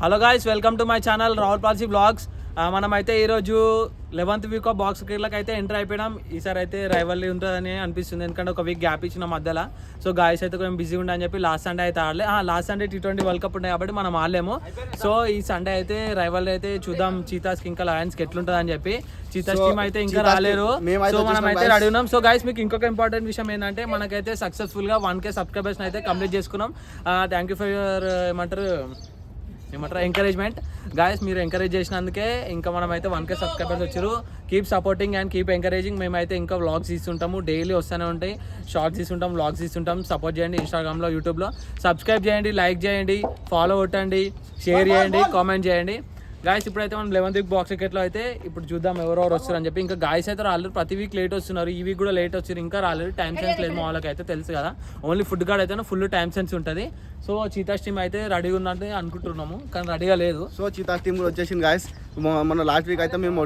Hello guys, welcome to my channel Rahul Palsi blogs. మనమైతే ఈరోజు 11th week off box క్రికెట్లకు అయితే enter అయిపోయినాం. ఈసారి అయితే రైవల్లీ ఉంటుందని అనిపిస్తుంది, ఎందుకంటే ఒక వీక్ గ్యాప్ ఇచ్చిన మధ్యలో. సో గాయస్ అయితే కొంచెం బిజీ ఉండని చెప్పి లాస్ట్ సండే అయితే ఆడలే. Last Sunday T20 world cup ఉన్నాయి కాబట్టి మనం ఆడలేము. సో ఈ సండే అయితే రైవల్లీ అయితే చూద్దాం, చీతాస్కి ఇంకా లయన్స్కి ఎట్లుంటుంది అని చెప్పి. చీతాస్ టీమ్ అయితే ఇంకా రాలేరు, సో మనం అయితే రెడీ ఉన్నాం. సో గాయస్, మీకు ఇంకొక ఇంపార్టెంట్ విషయం ఏంటంటే, మనకైతే సక్సెస్ఫుల్గా 1K సబ్స్క్రైబర్స్ అయితే కంప్లీట్ చేసుకున్నాం. థ్యాంక్ యూ ఫర్ యువర్ ఏమంటారు ఎంకరేజ్మెంట్ గాయస్. మీరు ఎంకరేజ్ చేసినందుకే ఇంకా మనం అయితే 1K సబ్స్క్రైబర్స్ వచ్చారు. Keep supporting and keep encouraging. మేమైతే ఇంకా వ్లాగ్స్ తీస్తుంటాము, డైలీ వస్తూనే ఉంటాయి. షార్ట్స్ తీస్తుంటాం, వ్లాగ్స్ తీస్తుంటాం. సపోర్ట్ చేయండి ఇన్స్టాగ్రామ్లో, యూట్యూబ్లో. సబ్స్క్రైబ్ చేయండి, లైక్ చేయండి, ఫాలో కొట్టండి, షేర్ చేయండి, కామెంట్ చేయండి గాయస్. ఇప్పుడైతే మనం 11th వీక్ బాక్స్ క్రికెట్లో అయితే ఇప్పుడు చూద్దాం ఎవరెవరు వస్తారు అని చెప్పి. ఇంకా గాయస్ అయితే రాలేదు, ప్రతి వీక్ లేట్ వస్తున్నారు. ఈ వీక్ కూడా లేట్ వచ్చారు, ఇంకా రాలేదు. టైం సెన్స్ లేదు మా వాళ్ళకి అయితే, తెలుసు కదా. ఓన్లీ ఫుడ్ కార్డ్ అయితే ఫుల్ టైం సెన్స్ ఉంటుంది. సో చీతాస్ టీమ్ అయితే రెడీగా ఉన్నట్టు అనుకుంటున్నాము, కానీ రెడీగా లేదు. సో చీతాస్ టీమ్ కూడా వచ్చేసింది గాయస్. మన లాస్ట్ వీక్ అయితే మేము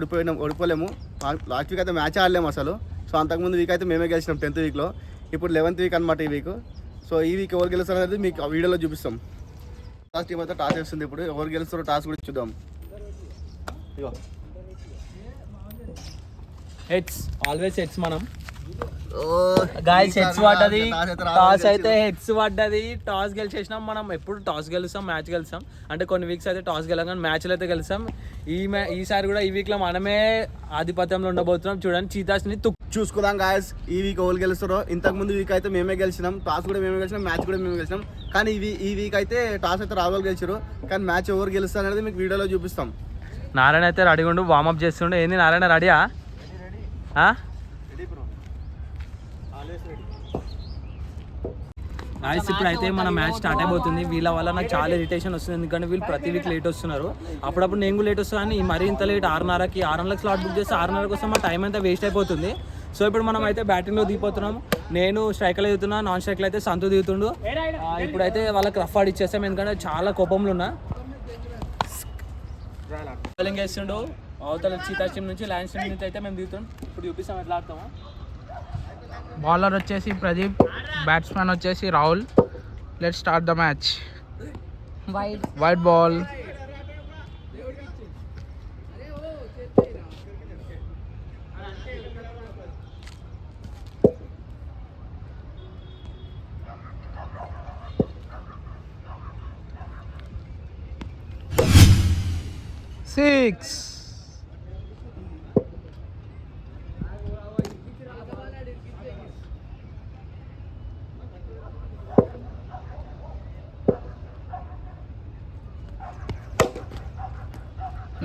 ఓడిపోలేము. లాస్ట్ వీక్ అయితే మ్యాచ్ ఆడలేము అసలు. సో అంతకుముందు వీక్ అయితే మేమే గెలిచినాం 10th వీక్లో. ఇప్పుడు 11th వీక్ అనమాట ఈ వీక్. సో ఈ వీక్ ఎవరు గెలుస్తారు అనేది మీకు ఆ వీడియోలో చూపిస్తాం. చీతాస్ టీమ్ అయితే టాస్ వేస్తుంది. ఇప్పుడు ఎవరు గెలుస్తారో టాస్ కూడా చూద్దాం. Heads, always heads. మనం గాయ్స్ హెడ్స్ పడ్డది, టాస్ అయితే హెడ్స్ పడ్డది. టాస్ గెలిచేసినాం. మనం ఎప్పుడు టాస్ గెలుస్తాం, మ్యాచ్ గెలుస్తాం. అంటే కొన్ని వీక్స్ అయితే టాస్ గెలగానే మ్యాచ్లు అయితే గెలుస్తాం. ఈసారి కూడా ఈ వీక్లో మనమే ఆధిపత్యంలో ఉండబోతున్నాం. చూడండి, చీతాస్ని చూసుకుందాం గాయస్. ఈ వీక్ ఎవరు గెలుస్తారో. ఇంతకుముందు వీక్ అయితే మేమే గెలిచినాం, టాస్ కూడా మేమే గెలిచినాం, మ్యాచ్ కూడా మేమే గెలిచినాం. కానీ ఈ వీక్ అయితే టాస్ అయితే రావాలి గెలిచారు, కానీ మ్యాచ్ ఎవరు గెలుస్తారు అనేది మీకు వీడియోలో చూపిస్తాం. నారాయణ అయితే రెడీ ఉండు, వార్మప్ చేస్తుండే. ఏంది నారాయణ, రెడీయా? గాయస్, ఇప్పుడు అయితే మన మ్యాచ్ స్టార్ట్ అయిపోతుంది. వీళ్ళ వల్ల నాకు చాలా ఇరిటేషన్ వస్తుంది, ఎందుకంటే వీళ్ళు ప్రతి వీక్ లేట్ వస్తున్నారు. అప్పుడప్పుడు నేను కూడా లేట్ వస్తాను, కానీ మరీ ఇంత లేట్ 6:30కి 6 స్లాట్ బుక్ చేస్తే 6:30 కోసం మా టైం అంతా వేస్ట్ అయిపోతుంది. సో ఇప్పుడు మనం అయితే బ్యాటింగ్లో దిగిపోతున్నాం. నేను స్ట్రైక్లో దిగుతున్నా, నాన్ స్ట్రైక్లో అయితే సంతు దిగుతుండు. ఇప్పుడైతే వాళ్ళకి రఫ్ ఆడి ఇచ్చేస్తాం, ఎందుకంటే చాలా కోపంలో ఉన్నా. బౌలింగ్ వేస్తుండు అవతల చీతాస్ టీమ్ నుంచి, లయన్స్ టీమ్ నుంచి అయితే మేము దిగుతాం. ఇప్పుడు చూపిస్తాం ఎట్లా ఆడతాము. బౌలర్ వచ్చేసి ప్రదీప్, బ్యాట్స్మెన్ వచ్చేసి Rahul. Let's start the match. White ball. Six.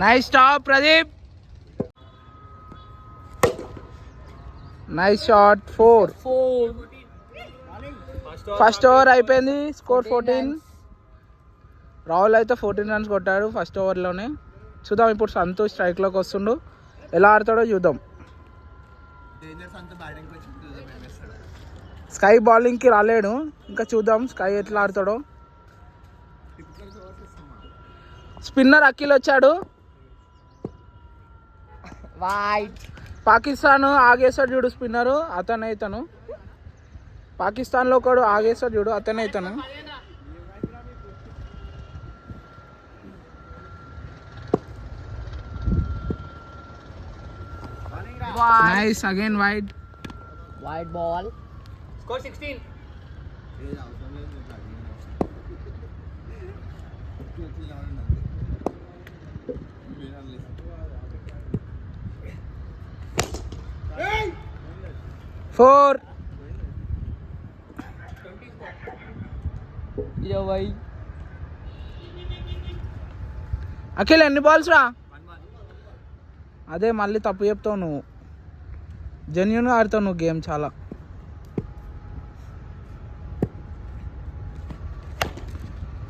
Nice stop, Pradeep. Nice shot. 4. First over అయిపోయింది, స్కోర్ 14. రాహుల్ అయితే 14 రన్స్ కొట్టాడు ఫస్ట్ ఓవర్లోనే. చూద్దాం ఇప్పుడు సంతోష్ స్ట్రైక్లోకి వస్తుండు, ఎలా ఆడతాడో చూద్దాం. స్కై బౌలింగ్కి రాలేడు, ఇంకా చూద్దాం స్కై ఎట్లా ఆడతాడో. స్పిన్నర్ అఖిల్ వచ్చాడు. పాకిస్తాన్ ఆగేస్తాడు చూడు స్పిన్నరు, అతను ఇతను. పాకిస్తాన్లో ఒకడు ఆగేస్తాడు చూడు, అతను ఇతను. Nice again, wide ball. Score 16. Four. Akhil ఎన్ని బాల్స్ రా? అదే మళ్ళీ తప్పు చెప్తావు నువ్వు. జెన్యూన్గా ఆడతావు నువ్వు గేమ్ చాలా.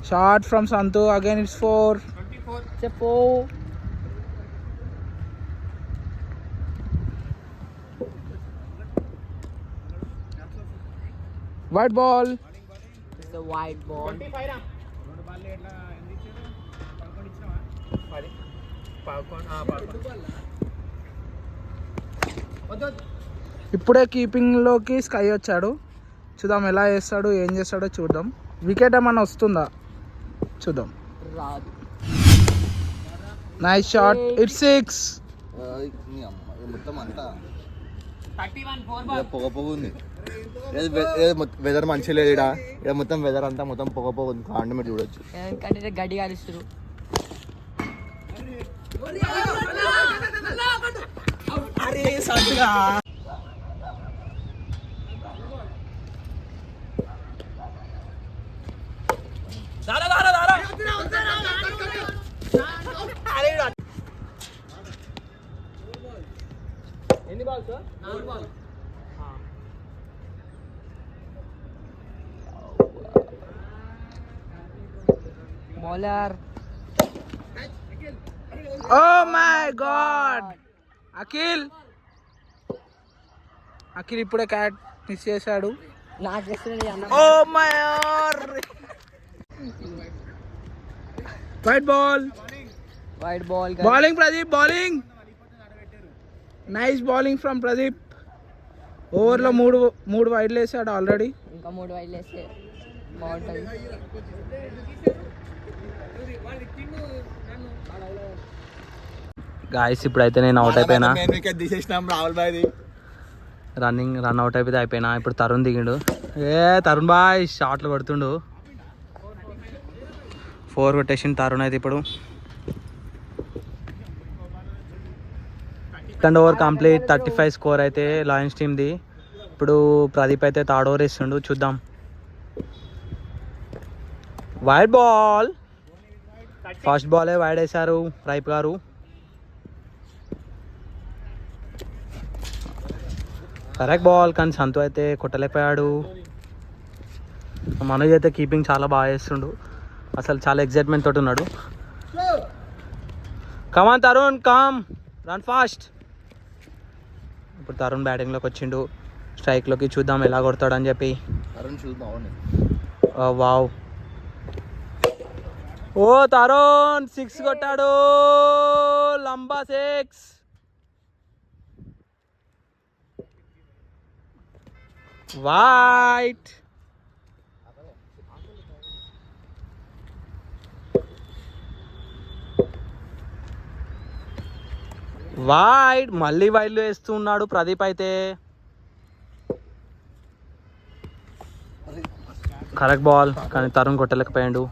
Short from Santhu, again it's 4. White ball. ఇప్పుడే కీపింగ్లోకి స్కై వచ్చాడు. చూద్దాం ఎలా చేస్తాడు, ఏం చేస్తాడో చూద్దాం. వికెట్ ఏమన్నా వస్తుందా చూద్దాం. రాదు. Nice shot. ఇట్స్ 6. మొత్తం అంతా 31 4 పొగ పొగ ఉంది. వెదర్ మంచిగా లేదు ఇక్కడ మొత్తం వెదర్ అంతా మొత్తం పొగ పొగ ఉంది. కాండి మీరు చూడొచ్చు. గడ్డి కాలుస్తారు. అరే సత్తుగా దారా దారా దారా ఎన్ని balls? 4 ball. Bowler. Oh my god. Akhil ఇప్పుడే క్యాట్ మిస్ చేశాడు. నాకు చేస్తుంది అన్న. Oh my god. Wide ball. Wide ball. Bowling Pradeep, bowling. Nice bowling from Pradeep. ఓవర్లో మూడు వైడ్లు వేసాడు ఆల్రెడీ. ఇంకా 3 వైడ్లు వేస్తే బాగుంటుంది. గాయస్ ఇప్పుడైతే నేను అవుట్ అయిపోయినా. తీసేసినాం రాహుల్ బాయ్. రన్ అవుట్ అయిపోతే అయిపోయినా. ఇప్పుడు తరుణ్ దిగిండు. తరుణ్ బాయ్ షాట్లు కొడుతుండు. 4 కొట్టేసిండు తరుణ్ అయితే ఇప్పుడు. Second over complete. 35 స్కోర్ అయితే లయన్స్ టీమ్ది. ఇప్పుడు ప్రదీప్ అయితే థర్డ్ ఓవర్ వేస్తుండు. చూద్దాం. Wide ball. ఫస్ట్ బాలే వైడ్ వేశారు రైప్ గారు. కరెక్ట్ బాల్, కానీ సంతు అయితే కొట్టలేకపోయాడు. మనోజ్ అయితే కీపింగ్ చాలా బాగా చేస్తుండు. అసలు చాలా ఎక్సైట్మెంట్ తోటి ఉన్నాడు. కమాన్ తరుణ్, కమ్ రన్ ఫాస్ట్. ఇప్పుడు తరుణ్ బ్యాటింగ్లోకి వచ్చిండు. స్ట్రైక్లోకి చూద్దాం ఎలా కొడతాడని చెప్పి. వావ్. ఓ తరుణ్ 6 కొట్టాడు. లంబా 6. వైట్. వైడ్. మళ్ళీ వైడ్లు వేస్తున్నాడు ప్రదీప్ అయితే. కరెక్ట్ బాల్, కానీ తరుణ్ కొట్టలేకపోయాడు.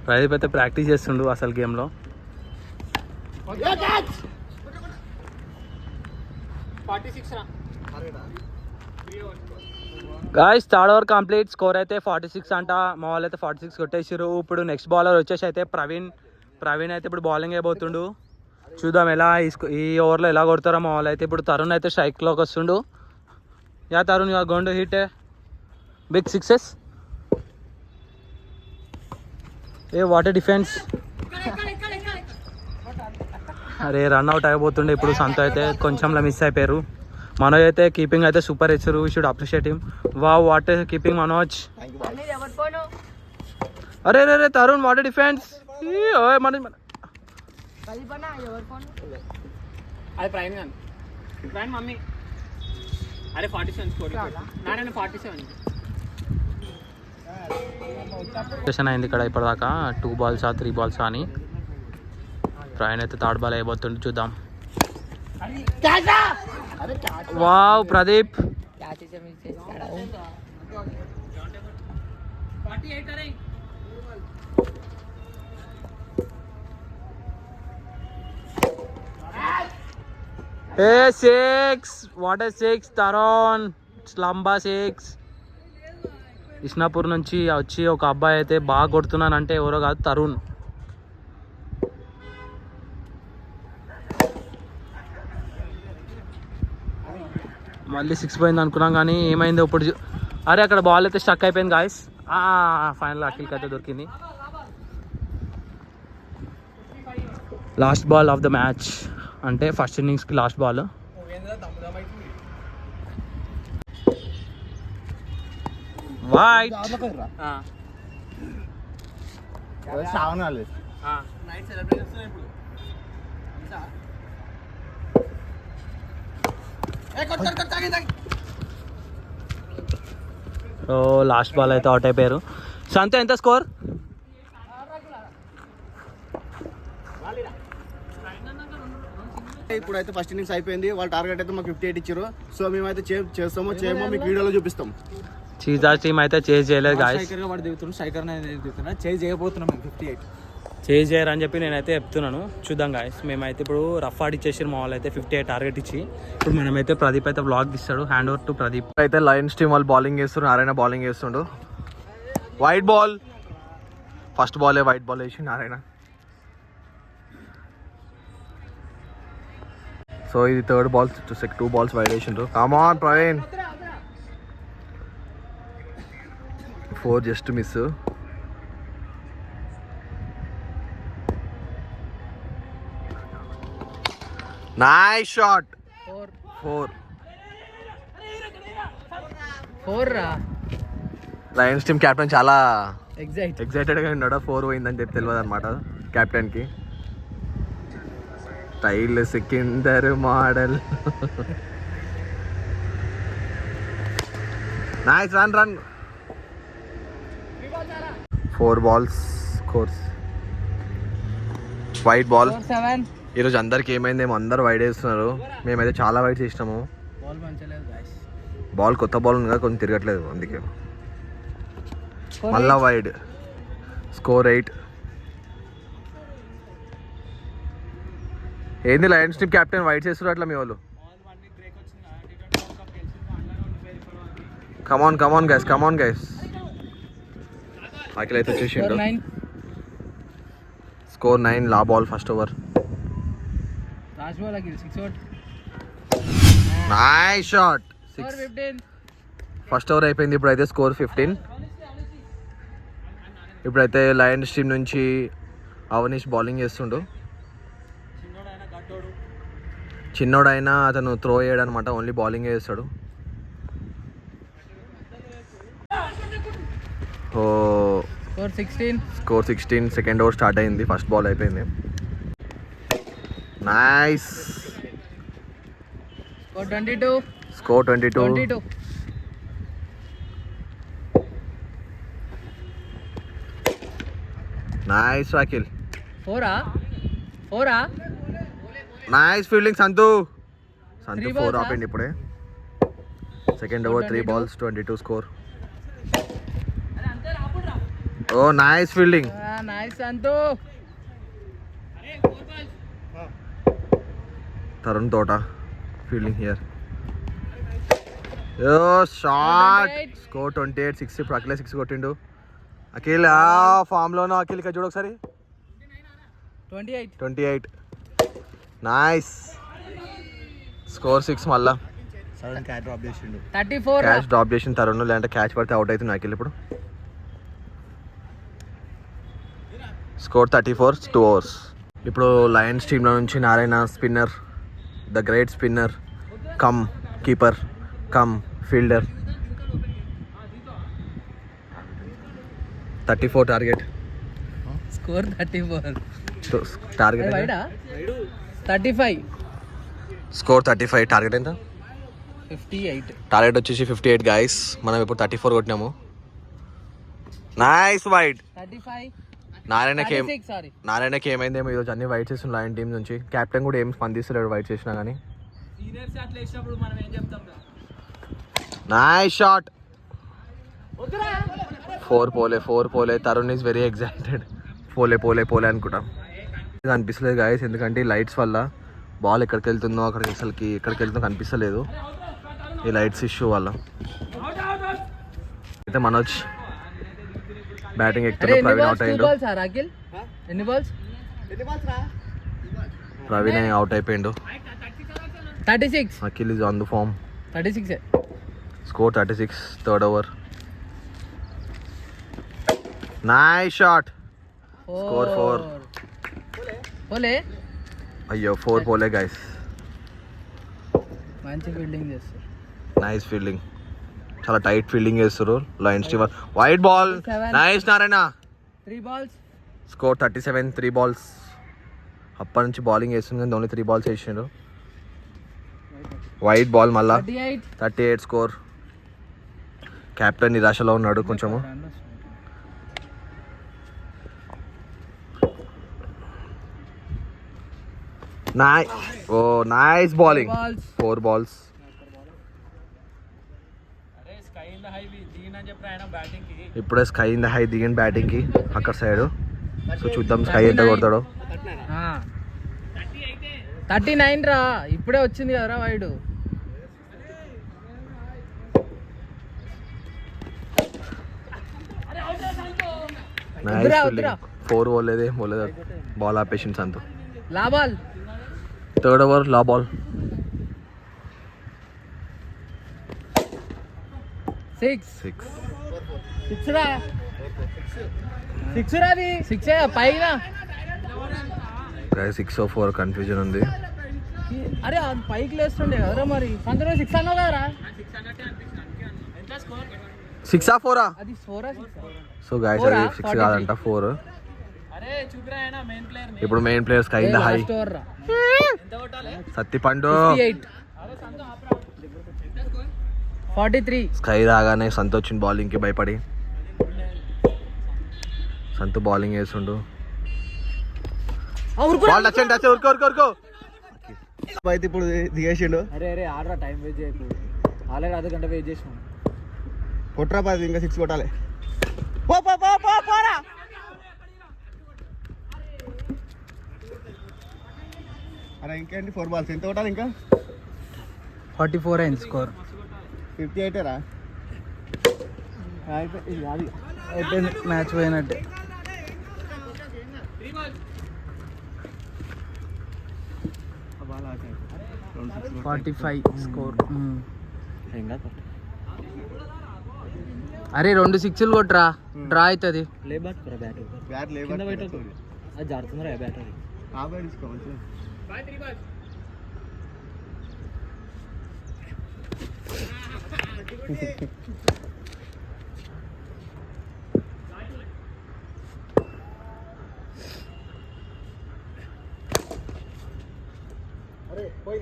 ప్రదీప్ అయితే ప్రాక్టీస్ చేస్తుండు అసలు గేమ్లో. Guys third over complete. Score అయితే 46 అంట. మా వాళ్ళు అయితే 46 కొట్టేసారు. ఇప్పుడు నెక్స్ట్ బౌలర్ వచ్చేసి అయితే ప్రవీణ్ అయితే ఇప్పుడు బౌలింగ్ అయిపోతుండు. చూద్దాం ఎలా ఈ ఓవర్లో ఎలా కొడతారో మా వాళ్ళు అయితే. ఇప్పుడు తరుణ్ అయితే స్ట్రైక్లోకి వస్తుండు. Yeah Tarun, you are going to hit big 6s. A what a defence. అరే రన్అట్ అయిపోతుండే. ఇప్పుడు సంతో అయితే కొంచెంలో మిస్ అయిపోయారు. మనోజ్ అయితే కీపింగ్ అయితే సూపర్ ఇచ్చారు. We should appreciate him. Wow, what a keeping Manoj. అరే రే తరుణ్, వాట్ ఏ డిఫెన్స్. అది ప్రైమ్ మమ్మీ. అరే 47 స్కోర్. నాన్న 47 సెషన్ అయింది ఇక్కడ ఇప్పటిదాకా. 2 బాల్సా 3 బాల్సా అని. ప్రవీణ్ అయితే థర్డ్ బాల్ అయిపోతుంది. చూద్దాం. Wow Pradeep. A 6. What a 6 Tarun. లంబా 6. ఇస్నాపూర్ నుంచి వచ్చి ఒక అబ్బాయి అయితే బాగా కొడుతున్నానంటే ఎవరో కాదు, తరుణ్. మళ్ళీ 6 పోయింది అనుకున్నాం, కానీ ఏమైందో ఇప్పుడు. అరే అక్కడ బాల్ అయితే స్టక్ అయిపోయింది గాయస్. ఫైనల్ అఖిల్కి అయితే దొరికింది. Last ball of the match, అంటే ఫస్ట్ ఇన్నింగ్స్కి last ball. Wide. Night celebrate చేస్తున్నాం ఇప్పుడు. సో లాస్ట్ బాల్ అయితే అవుట్ అయిపోయారు. సంత ఎంత స్కోర్? ఇప్పుడైతే ఫస్ట్ ఇన్నింగ్స్ అయిపోయింది. వాళ్ళ టార్గెట్ అయితే మాకు 58 ఇచ్చారు. సో మేమైతే చేస్తామో చేయమో మీకు వీడియోలో చూపిస్తాం. చీజాస్ టీమ్ అయితే చేజ్ చేయలేదు గాయస్. వాడు దిగుతున్నాడు, స్ట్రైకర్ దిగుతున్నా, చేజ్ చేయబోతున్నాం 58. చేజ్ చేయరు అని చెప్పి నేనైతే చెప్తున్నాను. చూద్దాం గాయస్. మేమైతే ఇప్పుడు రఫ్ ఆడిచ్చేసి మా వాళ్ళు అయితే 58 టార్గెట్ ఇచ్చి ఇప్పుడు మనమైతే ప్రదీప్ అయితే బ్లాగ్ తీస్తాడు. Hand over to Pradeep. అయితే లయన్స్ టీమ్ వాళ్ళు బౌలింగ్ చేస్తున్నారు, నారాయణ బౌలింగ్ చేస్తుండు. వైట్ బాల్, ఫస్ట్ బాలే వైట్ బాల్ వేసి నారాయణ. సో ఇది థర్డ్ బాల్, 2 balls వైడ్ వేసిండ్రు. Come on Praveen, 4 just miss. Nice shot. 4 రా. లయన్స్ టీమ్ కెప్టెన్ చాలా ఎగ్జైట్ ఎక్సైటెడ్గా ఉన్నాడు. 4 పోయిందని చెప్పి తెలియదు అనమాట కెప్టెన్కి. Style Sikandar model. Nice run. 4 balls కోర్స్. Wide ball. 7. ఈరోజు అందరికి ఏమైందేమో, అందరు వైడ్ వేస్తున్నారు. మేమైతే చాలా వైడ్ చేసినాము. బాల్ మంచలేదు గాయ్స్. బాల్ కొత్త బాల్ ఉంది కదా, కొంచెం తిరగట్లేదు, అందుకే మళ్ళా వైడ్. స్కోర్ 8. ఏంది లయన్స్ టీమ్ కెప్టెన్ వైడ్ చేస్తున్నారు అట్లా మీ వాళ్ళు? కమాన్ గైస్. అఖిల్ అయితే వచ్చేసిండు. స్కోర్ 9. లా ball first over. Last ball Akhil 6 out. Nice shot. 15. First over అయిపోయింది. ఇప్పుడైతే స్కోర్ 15. ఇప్పుడైతే లయన్స్ టీమ్ నుంచి అవనీష్ బౌలింగ్ చేస్తుండు. చిన్నోడైనా అతను త్రో చేయడు అనమాట, ఓన్లీ బౌలింగ్ చేస్తాడు. స్కోర్ 16. సెకండ్ ఓవర్ స్టార్ట్ అయింది. ఫస్ట్ బాల్ అయిపోయింది. Nice. Score 22. Nice Akhil. 4. Nice fielding Santhu 3 4 balls, ఆపిండి ఇప్పుడే. Second over 3 balls 22 score. ఓ నైస్ ఫీల్డింగ్. నైస్ అంతు. Tarun Thota fielding here. ఓ షాట్. స్కోర్ 28. 6 ఇప్పుడు అఖిలే 6 కొట్టిండు. అఖిల్ ఫామ్లోనో. అఖిల్ ఇక్కడ చూడు ఒకసారి. 28. నైస్. స్కోర్ 6 మళ్ళా. క్యాచ్ డ్రాప్ చేసిండు. 34. క్యాచ్ డ్రాప్ చేసిన తరుణ్, లేదంటే క్యాచ్ పడితే అవుట్ అవుతుంది అఖిల్ ఇప్పుడు. స్కోర్ 34. 2 overs. ఇప్పుడు లయన్స్ టీంలో నుంచి Narayana spinner, the great spinner come keeper cum fielder. 34 target. Score 34. Target 35. Score 35. Target ఎంత? 58. టార్గెట్ వచ్చేసి 58 గాయస్. మనం ఇప్పుడు 34 కొట్టినాము. Nice wide. 35. నారాయణకి ఏమైందేమో ఈరోజు అన్ని వైట్ చేసిన లయన్ టీం నుంచి. కెప్టెన్ కూడా ఏం స్పందిస్తలేడు వైట్ చేసినా కానీ. Nice shot. 4 పోలే. Tarun is very excited. పోలే అనుకుంటా. కనిపిస్తలేదు గాయస్, ఎందుకంటే ఈ లైట్స్ వల్ల బాల్ ఎక్కడికి వెళ్తుందో ఎక్కడికి వెళ్తుందో కనిపిస్తలేదు, ఈ లైట్స్ ఇష్యూ వల్ల. అయితే మనోజ్ బ్యాటింగ్ ఎక్కువ. ప్రవీణ్ అవుట్ అయ్యిండు. ఎన్ని బాల్స్? ప్రవీణ్ అవుట్ అయిపోయిండు. 36. Akhil is on the form. 36. Score 36. Third over. Nice shot. Score 4. పోలే. అయ్యో 4 పోలే గైస్. మంచి ఫీల్డింగ్ చేస్తారు. Nice fielding. చాలా టైట్ ఫీల్డింగ్ చేస్తారు lions team. Wide ball. Nice Narayana. 3 balls. Score 37, 3 balls. అప్పటి నుంచి బౌలింగ్ వేస్తుంది కానీ ఓన్లీ 3 balls వేసిండు. వైట్ బాల్ మళ్ళా 38 స్కోర్. కెప్టెన్ నిరాశలో ఉన్నాడు కొంచెము. Nice bowling. 4 balls. ఇప్పుడే స్కై ఇన్ ద హై దిగిన బ్యాటింగ్ కి అక్కడ సైడ్. సో చూద్దాం స్కై ఎంత కొడతాడో. 39 రా, ఇప్పుడే వచ్చింది కదరా వైడు. నైస్ 4 పోలేదే బాల్ ఆపేసింది సంతు. లా బాల్, థర్డ్ ఓవర్ లా బాల్. 6 రా, 6 రాది 6 పైన. 6-4 కన్ఫ్యూజన్ ఉంది. అరే అది పైకి లేస్తుండే కదరా మరి. అందులో 6 అన్నావు కదరా. 6-4 అది 4 సో గాయస్ అది 6 కాదంట 4. ఇప్పుడు main players sky in the high. Sattipandu 43. Sky రాగానే సంతు వచ్చిన బౌలింగ్ కి భయపడి సంతు బౌలింగ్ వేస్తుండు. బాల్ టచ్ ఊరుకో. అయితే ఇప్పుడు దిగేసిండు. అరే ఆడరా, టైం వేస్ట్ చేయకు. ఆల్రెడీ అర్ధ గంట వెయిట్ చేసాం. కొట్రా పది, ఇంకా 6 కొట్టాలి. అరే ఇంకేంటి 4 balls ఎంత కొట్టాలి ఇంకా? 44 అయింది స్కోర్. 58 రా. అయిపోయింది, మ్యాచ్ పోయినట్టే. 45 స్కోర్. అరే 2 6లు కొట్టరా, డ్రా అవుతుంది. బ్యాట్ అది జారుతుందిరా బ్యాట్. అది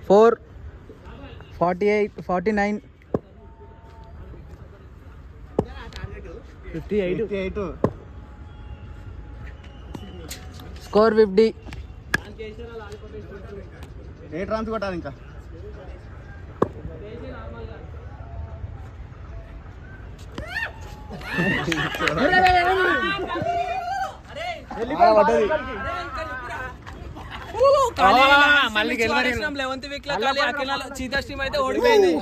Four, 48, 49, 58. Score 50. 8 runs కొట్టాలి ఇంకా. మళ్ళీ 11th వీక్ లో చీతా టీమ్ అయితే ఓడిపోయింది.